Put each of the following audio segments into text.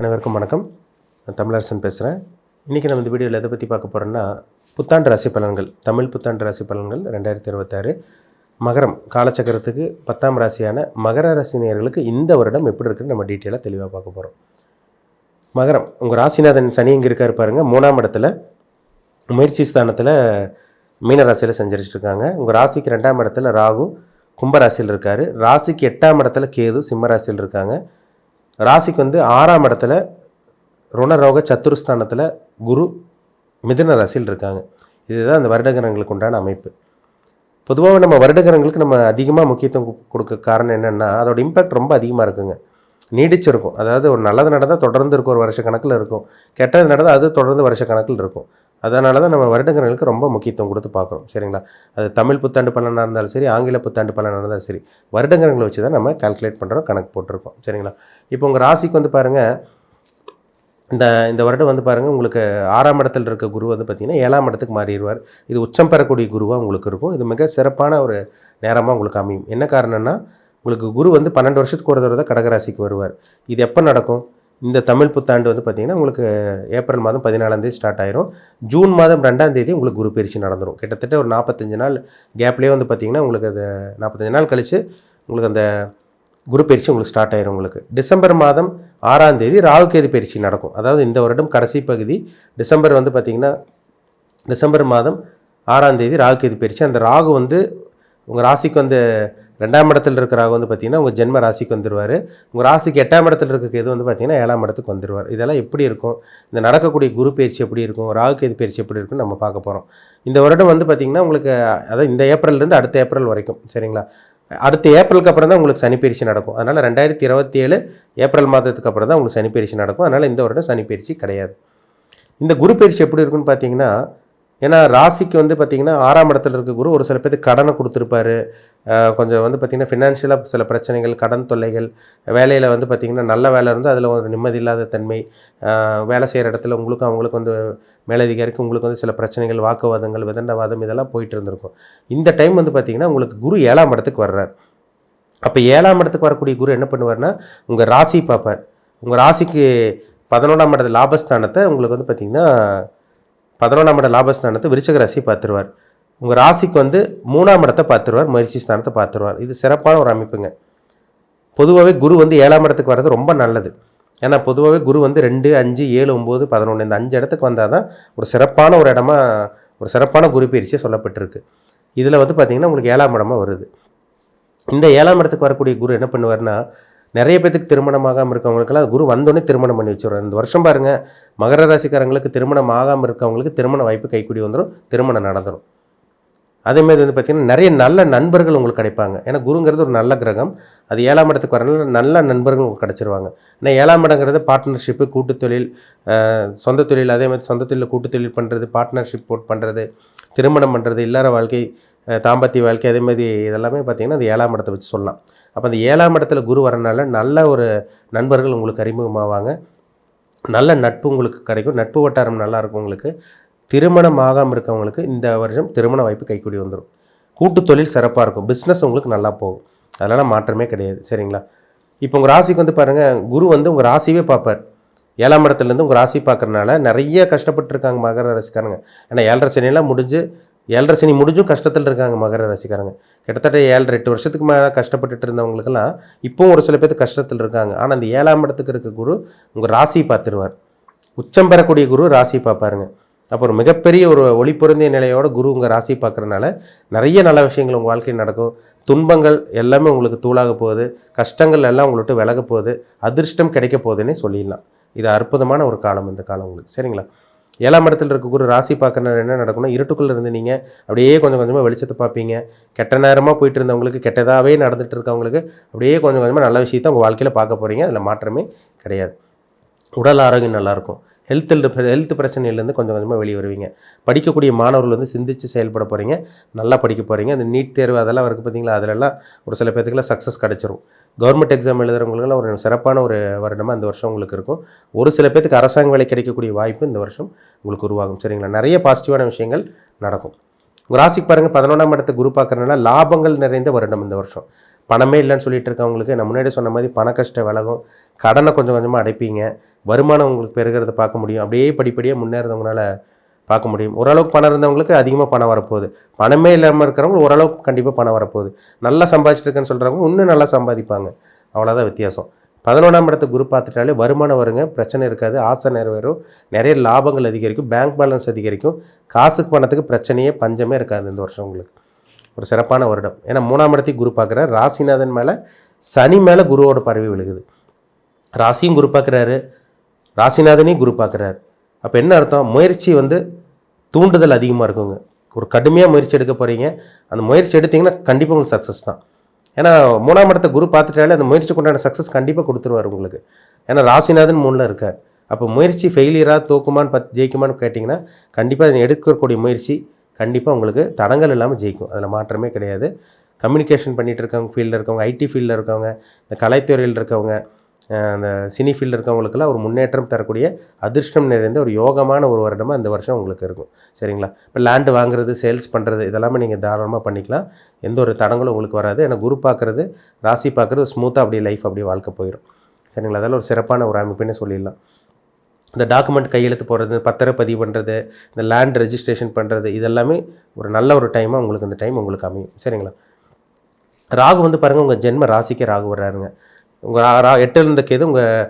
அனைவருக்கும் வணக்கம். நான் தமிழரசன் பேசுகிறேன். இன்றைக்கி நம்ம இந்த வீடியோவில் எதை பற்றி பார்க்க போகிறோன்னா, புத்தாண்டு ராசி பலன்கள், தமிழ் புத்தாண்டு ராசி பலன்கள் 2026 மகரம் காலச்சக்கரத்துக்கு 10ஆம் ராசியான மகர ராசி நேயர்களுக்கு இந்த வருடம் எப்படி இருக்குன்னு நம்ம டீட்டெயிலாக தெளிவாக பார்க்க போகிறோம். மகரம், உங்கள் ராசிநாதன் சனி இங்கே இருக்கார் பாருங்கள், 3ஆம் இடத்துல முயற்சி ஸ்தானத்தில் மீன ராசியில் செஞ்சிருச்சுருக்காங்க. உங்கள் ராசிக்கு 2ஆம் இடத்துல ராகு கும்பராசியில் இருக்கார். ராசிக்கு 8ஆம் இடத்துல கேது சிம்ம ராசியில் இருக்காங்க. ராசிக்கு 6ஆம் இடத்துல ருணரோக சத்துருஸ்தானத்தில் குரு மிதுன ராசியில் இருக்காங்க. இதுதான் அந்த வருடகிரகங்களுக்கு உண்டான அமைப்பு. பொதுவாக நம்ம வருடகிரகங்களுக்கு நம்ம அதிகமாக முக்கியத்துவம் கொடுக்க காரணம் என்னென்னா, அதோட இம்பேக்ட் ரொம்ப அதிகமாக இருக்குங்க, நீடிச்சிருக்கும். அதாவது ஒரு நல்லது நடந்தால் தொடர்ந்து இருக்கும், ஒரு வருஷ கணக்கில் இருக்கும். கெட்டது நடந்தால் அது தொடர்ந்து வருஷ கணக்கில் இருக்கும். அதனால தான் நம்ம வருடங்களுக்கு ரொம்ப முக்கியத்துவம் கொடுத்து பார்க்குறோம். சரிங்களா? அது தமிழ் புத்தாண்டு பலனாக இருந்தாலும் சரி, ஆங்கில புத்தாண்டு பலனாக இருந்தாலும் சரி, வருடங்களை வச்சு தான் நம்ம கால்குலேட் பண்ணுறோம், கணக்கு போட்டிருக்கோம். சரிங்களா? இப்போ உங்கள் ராசிக்கு பாருங்கள், இந்த வருடம் பாருங்கள், உங்களுக்கு 6ஆம் இடத்துல இருக்க குரு பார்த்திங்கன்னா 7ஆம் இடத்துக்கு மாறிடுவார். இது உச்சம் பெறக்கூடிய குருவாக உங்களுக்கு இருக்கும். இது மிக சிறப்பான ஒரு நேரமாக உங்களுக்கு அமையும். என்ன காரணம்னா, உங்களுக்கு குரு 12 வருஷத்துக்கு ஒரு தடவை தான் கடகராசிக்கு வருவார். இது எப்போ நடக்கும்? இந்த தமிழ் புத்தாண்டு பார்த்திங்கன்னா உங்களுக்கு ஏப்ரல் மாதம் 14ஆம் தேதி ஸ்டார்ட் ஆயிரும். ஜூன் மாதம் 2ஆம் தேதி உங்களுக்கு குரு பயிற்சி நடந்துடும். கிட்டத்தட்ட ஒரு 45 நாள் கேப்லேயே பார்த்திங்கன்னா உங்களுக்கு அது 45 நாள் கழித்து உங்களுக்கு அந்த குரு பயிற்சி உங்களுக்கு ஸ்டார்ட் ஆயிரும். உங்களுக்கு டிசம்பர் மாதம் 6ஆம் தேதி ராகுகேது பயிற்சி நடக்கும். அதாவது இந்த வருடம் கடைசி பகுதி டிசம்பர் பார்த்திங்கன்னா டிசம்பர் மாதம் 6ஆம் தேதி ராகுகேது பயிற்சி. அந்த ராகு உங்கள் ராசிக்கு 2ஆம் இடத்துல இருக்கிற ராகு பார்த்திங்கன்னா உங்கள் ஜென்ம ராசிக்கு வந்துடுவார். உங்கள் ராசிக்கு 8ஆம் இடத்துல இருக்க கேது பார்த்திங்கன்னா 7ஆம் இடத்துக்கு வந்துடுவார். இதெல்லாம் எப்படி இருக்கும், இந்த நடக்கக்கூடிய குரு பயிற்சி எப்படி இருக்கும், ராகு கேது பயிற்சி எப்படி இருக்குன்னு நம்ம பார்க்க போகிறோம். இந்த வருடம் பார்த்திங்கன்னா உங்களுக்கு அதாவது இந்த ஏப்ரல்லேருந்து அடுத்த ஏப்ரல் வரைக்கும். சரிங்களா? அடுத்த ஏப்ரலுக்கு அப்புறம் தான் உங்களுக்கு சனி பயிற்சி நடக்கும். அதனால் 2027 ஏப்ரல் மாதத்துக்கு அப்புறம் தான் உங்களுக்கு சனி பயிற்சி நடக்கும். அதனால் இந்த வருடம் சனி பயிற்சி கிடையாது. இந்த குரு பயிற்சி எப்படி இருக்குன்னு பார்த்தீங்கன்னா, ஏன்னா ராசிக்கு பார்த்திங்கன்னா 6ஆம் இடத்துல இருக்க குரு ஒரு சில பேருக்கு கடனை கொடுத்துருப்பாரு. கொஞ்சம் பார்த்திங்கன்னா ஃபினான்ஷியலாக சில பிரச்சனைகள், கடன் தொல்லைகள், வேலையில் பார்த்திங்கன்னா நல்ல வேலை இருந்து அதில் ஒரு நிம்மதி இல்லாத தன்மை, வேலை செய்கிற இடத்துல உங்களுக்கு அவங்களுக்கு மேலதிகாரிக்கு உங்களுக்கு சில பிரச்சனைகள், வாக்குவாதங்கள், விதண்டவாதம் இதெல்லாம் போயிட்டு இருந்திருக்கும். இந்த டைம் பார்த்திங்கன்னா உங்களுக்கு குரு 7ஆம் இடத்துக்கு வர்றார். அப்போ 7ஆம் இடத்துக்கு வரக்கூடிய குரு என்ன பண்ணுவார்னா, உங்கள் ராசி பார்ப்பார். உங்கள் ராசிக்கு 11ஆம் இடத்து லாபஸ்தானத்தை உங்களுக்கு பார்த்திங்கன்னா 11ஆம் இட லாபஸ்தானத்தை விருச்சிக ராசி பார்த்துருவார். உங்கள் ராசிக்கு 3ஆம் இடத்தை பார்த்துருவார், முயற்சி ஸ்தானத்தை பார்த்துருவார். இது சிறப்பான ஒரு அமைப்புங்க. பொதுவாகவே குரு 7ஆம் இடத்துக்கு வர்றது ரொம்ப நல்லது. ஏன்னா பொதுவாகவே குரு 2, 5, 7, 9, 11 இந்த 5 இடத்துக்கு வந்தால் தான் ஒரு சிறப்பான ஒரு இடமா, ஒரு சிறப்பான குரு பயிற்சியே சொல்லப்பட்டிருக்கு. இதில் பார்த்திங்கன்னா உங்களுக்கு 7ஆம் இடமா வருது. இந்த 7ஆம் இடத்துக்கு வரக்கூடிய குரு என்ன பண்ணுவார்னா, நிறைய பேத்துக்கு திருமணம் ஆகாமல் இருக்கவங்களுக்கெல்லாம் குரு வந்தோடனே திருமணம் பண்ணி வச்சுருவார். இந்த வருஷம் பாருங்கள், மகர ராசிக்காரங்களுக்கு திருமணம் ஆகாமல் இருக்கவங்களுக்கு திருமண வாய்ப்பு கைக்கூடி வந்துடும், திருமணம் நடந்துடும். அதேமாதிரி பார்த்திங்கன்னா நிறைய நல்ல நண்பர்கள் உங்களுக்கு கிடைப்பாங்க. ஏன்னா குருங்கிறது ஒரு நல்ல கிரகம். அது 7ஆம் இடத்துக்கு வரனால நல்ல நண்பர்கள் உங்களுக்கு கிடச்சிருவாங்க. ஏன்னா 7ஆம் இடங்கிறது பார்ட்னர்ஷிப்பு, கூட்டு தொழில், சொந்த தொழில், அதேமாதிரி சொந்த தொழிலில் கூட்டு தொழில் பண்ணுறது, பார்ட்னர்ஷிப் போட் பண்ணுறது, திருமணம் பண்ணுறது, இல்லற வாழ்க்கை, தாம்பத்திய வாழ்க்கை, அதேமாதிரி இதெல்லாமே பார்த்திங்கன்னா அது 7ஆம் இடத்தை வச்சு சொல்லலாம். அப்போ அந்த 7ஆம் இடத்துல குரு வரனால நல்ல ஒரு நண்பர்கள் உங்களுக்கு அறிமுகமாவாங்க, நல்ல நட்பு உங்களுக்கு கிடைக்கும், நட்பு வட்டாரம் நல்லாயிருக்கும். உங்களுக்கு திருமணம் ஆகாமல் இருக்கவங்களுக்கு இந்த வருஷம் திருமண வாய்ப்பு கைக்கூடி வந்துடும். கூட்டு தொழில் சிறப்பாக இருக்கும், பிஸ்னஸ் உங்களுக்கு நல்லா போகும், அதனால் மாற்றமே கிடையாது. சரிங்களா? இப்போ உங்கள் ராசிக்கு பாருங்கள், குரு உங்கள் ராசியே பார்ப்பார். 7ஆம் இடத்துலேருந்து உங்கள் ராசி பார்க்குறதுனால நிறைய கஷ்டப்பட்டுருக்காங்க மகர ராசிக்காரங்க. ஏன்னா 7.5 சனியெல்லாம் முடிஞ்சு, 7.5 சனி முடிஞ்சும் கஷ்டத்தில் இருக்காங்க மகர ராசிக்காரங்க. கிட்டத்தட்ட 7-8 வருஷத்துக்கு மேலே கஷ்டப்பட்டுட்டு இருந்தவங்களுக்கெல்லாம் இப்போவும் ஒரு சில பேருக்கு கஷ்டத்தில் இருக்காங்க. ஆனால் அந்த 7ஆம் இடத்துக்கு இருக்க குரு உங்கள் ராசி பார்த்துருவார். உச்சம் பெறக்கூடிய குரு ராசி பார்ப்பாருங்க. அப்போ ஒரு மிகப்பெரிய ஒரு ஒளி பொருந்திய நிலையோட குரு உங்கள் ராசி பார்க்குறதுனால நிறைய நல்ல விஷயங்கள் உங்கள் வாழ்க்கையில் நடக்கும். துன்பங்கள் எல்லாமே உங்களுக்கு தூளாக போகுது, கஷ்டங்கள் எல்லாம் உங்கள்கிட்ட விலக போகுது, அதிர்ஷ்டம் கிடைக்க போகுதுன்னே சொல்லிடலாம். இது அற்புதமான ஒரு காலம் இந்த காலம் உங்களுக்கு. சரிங்களா? 7ஆம் இடத்துல இருக்க குரு ராசி பார்க்கறதுனால என்ன நடக்கும்னா, இருட்டுக்குள்ளே இருந்து நீங்கள் அப்படியே கொஞ்சம் கொஞ்சமாக வெளிச்சத்தை பார்ப்பீங்க. கெட்ட நேரமாக போயிட்டு இருந்தவங்களுக்கு, கெட்டதாகவே நடந்துகிட்டு இருக்கவங்களுக்கு அப்படியே கொஞ்சம் கொஞ்சமாக நல்ல விஷயத்தை உங்கள் வாழ்க்கையில் பார்க்க போகிறீங்க. அதில் மாற்றமே கிடையாது. உடல் ஆரோக்கியம் நல்லாயிருக்கும். ஹெல்த் பிரச்சனையிலேருந்து கொஞ்சம் கொஞ்சமாக வெளியே வருவீங்க. படிக்கக்கூடிய மாணவர்கள் சிந்தித்து செயல்பட போகிறீங்க, நல்லா படிக்க போகிறீங்க. அந்த நீட் தேர்வு அதெல்லாம் இருக்குது பார்த்தீங்களா, அதிலெல்லாம் ஒரு சில பேத்துக்குலாம் சக்ஸஸ் கிடச்சிரும். கவர்மெண்ட் எக்ஸாம் எழுதுகிறவங்களுக்குலாம் ஒரு சிறப்பான ஒரு வருடமாக இந்த வருஷம் உங்களுக்கு இருக்கும். ஒரு சில பேத்துக்கு அரசாங்க வேலை கிடைக்கக்கூடிய வாய்ப்பு இந்த வருஷம் உங்களுக்கு உருவாகும். சரிங்களா? நிறைய பாசிட்டிவான விஷயங்கள் நடக்கும். உங்கள் ராசிக்கு பாருங்கள், 11ஆம் இடத்தை குரு பார்க்குறதுனால லாபங்கள் நிறைந்த வருடம் இந்த வருஷம். பணமே இல்லைன்னு சொல்லிட்டு இருக்கவங்களுக்கு நான் முன்னாடி சொன்ன மாதிரி பண கஷ்டம் விலகும், கடனை கொஞ்சம் கொஞ்சமாக அடைப்பீங்க, வருமானம் உங்களுக்கு பெருகிறத பார்க்க முடியும். அப்படியே படிப்படியாக முன்னேறவங்களால பார்க்க முடியும். ஓரளவுக்கு பணம் இருந்தவங்களுக்கு அதிகமாக பணம் வரப்போகுது, பணமே இல்லாமல் இருக்கிறவங்க ஓரளவுக்கு கண்டிப்பாக பணம் வரப்போகுது. நல்லா சம்பாதிச்சிருக்கேன்னு சொல்கிறவங்க இன்னும் நல்லா சம்பாதிப்பாங்க. அவ்வளோதான் வித்தியாசம். 11ஆம் இடத்தை குரு பார்த்துட்டாலே வருமானம் வருங்க, பிரச்சனை இருக்காது, ஆசை நிறைவேறும், நிறைய லாபங்கள் அதிகரிக்கும், பேங்க் பேலன்ஸ் அதிகரிக்கும், காசுக்கு பணத்துக்கு பிரச்சனையே பஞ்சமே இருக்காது இந்த வருஷம் உங்களுக்கு. ஒரு சிறப்பான வருடம். ஏன்னா 3ஆம் இடத்தையும் குரு பார்க்குறாரு, ராசிநாதன் மேலே சனி மேலே குருவோட பரவி விழுகுது. ராசியும் குரு பார்க்குறாரு, ராசிநாதனையும் குரு பார்க்குறாரு. அப்போ என்ன அர்த்தம்? முயற்சி தூண்டுதல் அதிகமாக இருக்குங்க. ஒரு கடுமையாக முயற்சி எடுக்க போகிறீங்க, அந்த முயற்சி எடுத்திங்கன்னா கண்டிப்பாக உங்களுக்கு சக்ஸஸ் தான். ஏன்னா 3ஆம் இடத்தை குரு பார்த்துட்டாலே அந்த முயற்சிக்கு உண்டான சக்ஸஸ் கண்டிப்பாக கொடுத்துருவார் உங்களுக்கு. ஏன்னா ராசிநாதன் 3ல் இருக்கார். அப்போ முயற்சி ஃபெயிலியராக தோக்குமான்னு ஜெயிக்குமான்னு கேட்டிங்கன்னா கண்டிப்பாக எடுக்கக்கூடிய முயற்சி கண்டிப்பாக உங்களுக்கு தடங்கள் இல்லாமல் ஜெயிக்கும். அதில் மாற்றமே கிடையாது. கம்யூனிகேஷன் பண்ணிகிட்டு இருக்கவங்க ஃபீல்டில் இருக்கவங்க, ஐடி ஃபீல்டில் இருக்கவங்க, இந்த கலைத்துறையில் இருக்கவங்க, அந்த சினி ஃபீல்டில் இருக்கவங்களுக்கெல்லாம் ஒரு முன்னேற்றம் தரக்கூடிய அதிர்ஷ்டம் நிறைந்த ஒரு யோகமான ஒரு வருடமாக இந்த வருஷம் உங்களுக்கு இருக்கும். சரிங்களா? இப்போ லேண்டு வாங்குறது, சேல்ஸ் பண்ணுறது இதெல்லாமே நீங்கள் தாராளமாக பண்ணிக்கலாம். எந்த ஒரு தடங்களும் உங்களுக்கு வராது. ஏன்னா குரு பார்க்குறது, ராசி பார்க்குறது ஸ்மூத்தாக அப்படியே லைஃப் அப்படியே வாழ்க்கை போயிடும். சரிங்களா? அதெல்லாம் ஒரு சிறப்பான ஒரு அமைப்புன்னு சொல்லிடலாம். இந்த டாக்குமெண்ட் கையெழுத்து போடுறது, பத்திரப்பதிவு பண்ணுறது, இந்த லேண்ட் ரெஜிஸ்ட்ரேஷன் பண்ணுறது இதெல்லாமே ஒரு நல்ல ஒரு டைமாக உங்களுக்கு இந்த டைம் உங்களுக்கு அமையும். சரிங்களா? ராகு பாருங்கள், உங்கள் ஜென்ம ராசிக்கே ராகு வர்றாருங்க. உங்கள் 8ல் இருந்த கேது உங்கள்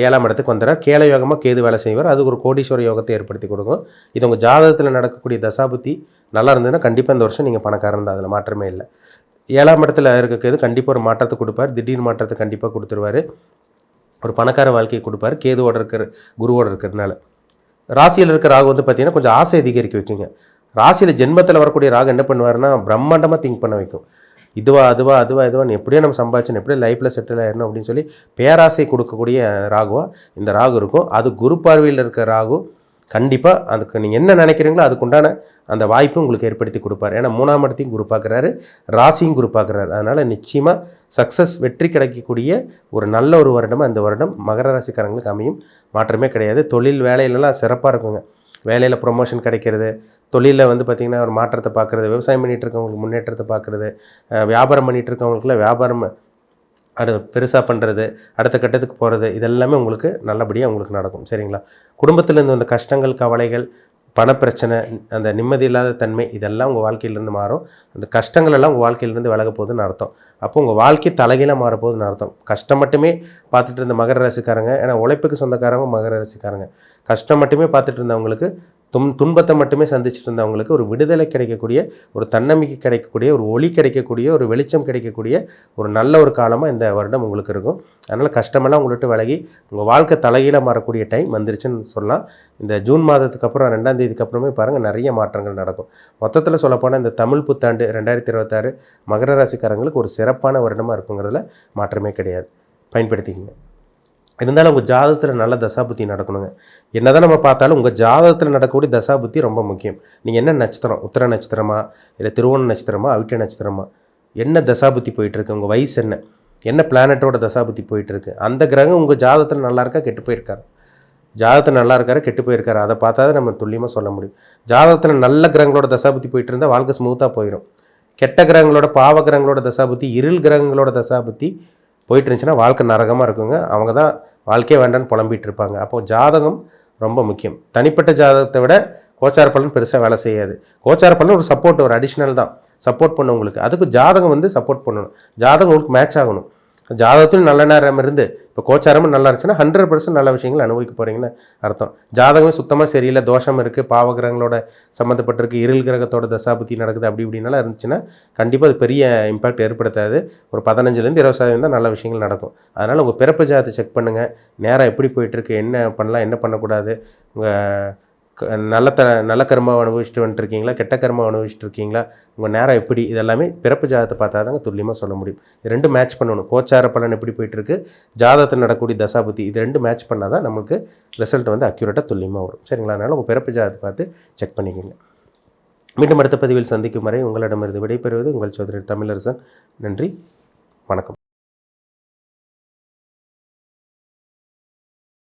7ஆம் இடத்துக்கு வந்துடுறார். கேள யோகமாக கேது வேலை செய்வார். அது ஒரு கோடீஸ்வர யோகத்தை ஏற்படுத்தி கொடுக்கும். இது உங்கள் ஜாதகத்தில் நடக்கக்கூடிய தசாபுத்தி நல்லா இருந்ததுன்னா கண்டிப்பாக இந்த வருஷம் நீங்கள் பணக்காரன் தான், அதில் மாற்றமே இல்லை. 7ஆம் இடத்துல இருக்க கேது கண்டிப்பாக ஒரு மாற்றத்தை கொடுப்பார், திடீர் மாற்றத்தை கண்டிப்பாக கொடுத்துருவார், ஒரு பணக்கார வாழ்க்கையை கொடுப்பார். கேதுவோட இருக்கிற குருவோடு இருக்கிறதுனால. ராசியில் இருக்க ராகு பார்த்திங்கன்னா கொஞ்சம் ஆசை அதிகரிக்க வைக்குங்க. ராசியில் ஜென்மத்தில் வரக்கூடிய ராகு என்ன பண்ணுவார்னா பிரம்மாண்டமாக திங்க் பண்ண வைக்கும். இதுவான்னு எப்படியோ நம்ம சம்பாதிச்சோம், எப்படியோ லைஃப்பில் செட்டில் ஆயிடணும் அப்படின்னு சொல்லி பேராசை கொடுக்கக்கூடிய ராகுவா இந்த ராகு இருக்கும். அது குரு பார்வையில் இருக்க ராகு கண்டிப்பாக அதுக்கு நீங்கள் என்ன நினைக்கிறீங்களோ அதுக்குண்டான அந்த வாய்ப்பு உங்களுக்கு ஏற்படுத்தி கொடுப்பார். ஏன்னா 3ஆம் இடத்தையும் குரு பார்க்குறாரு, ராசியும் குரு பார்க்குறாரு. அதனால் நிச்சயமாக சக்ஸஸ் வெற்றி கிடைக்கக்கூடிய ஒரு நல்ல ஒரு வருடமாக இந்த வருடம் மகர ராசிக்காரங்களுக்கு அமையும். மாற்றமே கிடையாது. தொழில் வேலையிலலாம் சிறப்பாக இருக்குங்க. வேலையில் ப்ரொமோஷன் கிடைக்கிறது, தொழிலில் பார்த்திங்கன்னா ஒரு மாற்றத்தை பார்க்குறது, விவசாயம் பண்ணிகிட்டு இருக்கவங்களுக்கு முன்னேற்றத்தை பார்க்குறது, வியாபாரம் பண்ணிகிட்டு இருக்கவங்களுக்குலாம் வியாபாரம் பெருசாக பண்ணுறது, அடுத்த கட்டத்துக்கு போகிறது, இதெல்லாமே உங்களுக்கு நல்லபடியாக உங்களுக்கு நடக்கும். சரிங்களா? குடும்பத்திலேருந்து வந்த கஷ்டங்கள், கவலைகள், பணப்பிரச்சனை, அந்த நிம்மதி இல்லாத தன்மை இதெல்லாம் உங்கள் வாழ்க்கையிலேருந்து மாறும். அந்த கஷ்டங்கள் எல்லாம் உங்கள் வாழ்க்கையிலேருந்து விலக போகுதுன்னு அர்த்தம். அப்போ உங்கள் வாழ்க்கை தலைகீழாக மாறப்போகுதுன்னு அர்த்தம். கஷ்டம் மட்டுமே பார்த்துட்டு இருந்த மகர ராசிக்காரங்க, ஏன்னா உழைப்புக்கு சொந்தக்காரங்க மகர ராசிக்காரங்க, கஷ்டம் மட்டுமே பார்த்துட்டு இருந்தவங்களுக்கு, துன்பத்தை மட்டுமே சந்திச்சுட்டு இருந்தவங்களுக்கு ஒரு விடுதலை கிடைக்கக்கூடிய, ஒரு தன்னம்பிக்கை கிடைக்கக்கூடிய, ஒரு ஒளி கிடைக்கக்கூடிய, ஒரு வெளிச்சம் கிடைக்கக்கூடிய ஒரு நல்ல ஒரு காலமாக இந்த வருடம் உங்களுக்கு இருக்கும். அதனால் கஷ்டமெல்லாம் உங்கள்கிட்ட விலகி உங்கள் வாழ்க்கை தலைகீழாக மாறக்கூடிய டைம் வந்துருச்சுன்னு சொல்லலாம். இந்த ஜூன் மாதத்துக்கு அப்புறம் 2ஆம் தேதிக்கு அப்புறமே பாருங்கள் நிறைய மாற்றங்கள் நடக்கும். மொத்தத்தில் சொல்லப்போனால் இந்த தமிழ் புத்தாண்டு 2026 மகர ராசிக்காரங்களுக்கு ஒரு சிறப்பான வருடமாக இருக்குங்கிறதுல மாற்றமே கிடையாது. பயன்படுத்திக்கங்க. இருந்தாலும் உங்கள் ஜாதகத்தில் நல்ல தசாபுத்தி நடக்கணுங்க. என்ன தான் நம்ம பார்த்தாலும் உங்கள் ஜாதகத்தில் நடக்கக்கூடிய தசாபுத்தி ரொம்ப முக்கியம். நீங்கள் என்ன நட்சத்திரம், உத்திர நட்சத்திரமா இல்லை திருவோண நட்சத்திரமா அவிட்ட நட்சத்திரமா, என்ன தசாபுத்தி போயிட்டுருக்கு, உங்கள் வயசு என்ன பிளானட்டோட தசாபுத்தி போயிட்டுருக்கு, அந்த கிரகம் உங்கள் ஜாதகத்தில் நல்லா இருக்கா கெட்டு போயிருக்காரு, ஜாதகத்தில் நல்லா இருக்காரு கெட்டு போயிருக்காரு, அதை பார்த்தா தான் நம்ம துல்லியமாக சொல்ல முடியும். ஜாதகத்தில் நல்ல கிரகங்களோட தசாபுத்தி போயிட்டு இருந்தால் வாழ்க்கை ஸ்மூத்தாக போயிடும். கெட்ட கிரகங்களோட, பாவ கிரகங்களோட தசாபுத்தி, இருள் கிரகங்களோட தசாபுத்தி போயிட்டு இருந்துச்சுன்னா வாழ்க்கை நரகமாக இருக்குங்க. அவங்க தான் வாழ்க்கையே வேண்டான்னு புலம்பிகிட்டு இருப்பாங்க. அப்போது ஜாதகம் ரொம்ப முக்கியம். தனிப்பட்ட ஜாதகத்தை விட கோச்சார பலன் பெருசாக வேலை செய்யாது. கோச்சார பலன் ஒரு சப்போர்ட், ஒரு அடிஷ்னல் தான், சப்போர்ட் பண்ணும் உங்களுக்கு. அதுக்கு ஜாதகம் சப்போர்ட் பண்ணணும். ஜாதகம் உங்களுக்கு மேட்ச் ஆகணும். ஜாதகத்திலும் நல்ல நேரம் இருந்து இப்போ கோச்சாரமும் நல்லா இருந்துச்சுன்னா 100% நல்ல விஷயங்கள் அனுபவிக்க போகிறீங்கன்னு அர்த்தம். ஜாதகமே சுத்தமாக சரியில்லை, தோஷம் இருக்குது, பாவகிரகங்களோட சம்மந்தப்பட்டிருக்கு, இருள் கிரகத்தோட தசாபுத்தி நடக்குது, அப்படி இப்படின்னாலாம் இருந்துச்சுன்னா கண்டிப்பாக அது பெரிய இம்பாக்ட் ஏற்படுத்தாது. ஒரு 15% 20% தான் நல்ல விஷயங்கள் நடக்கும். அதனால் உங்கள் பிறப்பு ஜாதகத்தை செக் பண்ணுங்கள். நேரம் எப்படி போயிட்டுருக்கு, என்ன பண்ணலாம், என்ன பண்ணக்கூடாது, உங்கள் நல்ல கர்மாவை அனுபவிச்சுட்டு வந்துட்டுருக்கீங்களா, கெட்ட கர்மாவை அனுபவிச்சுட்டு இருக்கீங்களா, உங்கள் நேரம் எப்படி, இதெல்லாமே பிறப்பு ஜாதகத்தை பார்த்தா தாங்க துல்லியமாக சொல்ல முடியும். இது 2 மேட்ச் பண்ணணும். கோச்சார பலன் எப்படி போயிட்டுருக்கு, ஜாதகத்தில் நடக்கக்கூடிய தசாபுத்தி, இது 2 மேட்ச் பண்ணால் தான் நமக்கு ரிசல்ட் அக்யூரேட்டாக துல்லியமாக வரும். சரிங்களா? அதனால் உங்கள் பிறப்பு ஜாதகத்தை பார்த்து செக் பண்ணிக்கோங்க. மீண்டும் அடுத்த பதிவில் சந்திக்கும் வரை உங்களிடமிருந்து விடைபெறுவது உங்கள் சோதரர் தமிழரசன். நன்றி, வணக்கம்.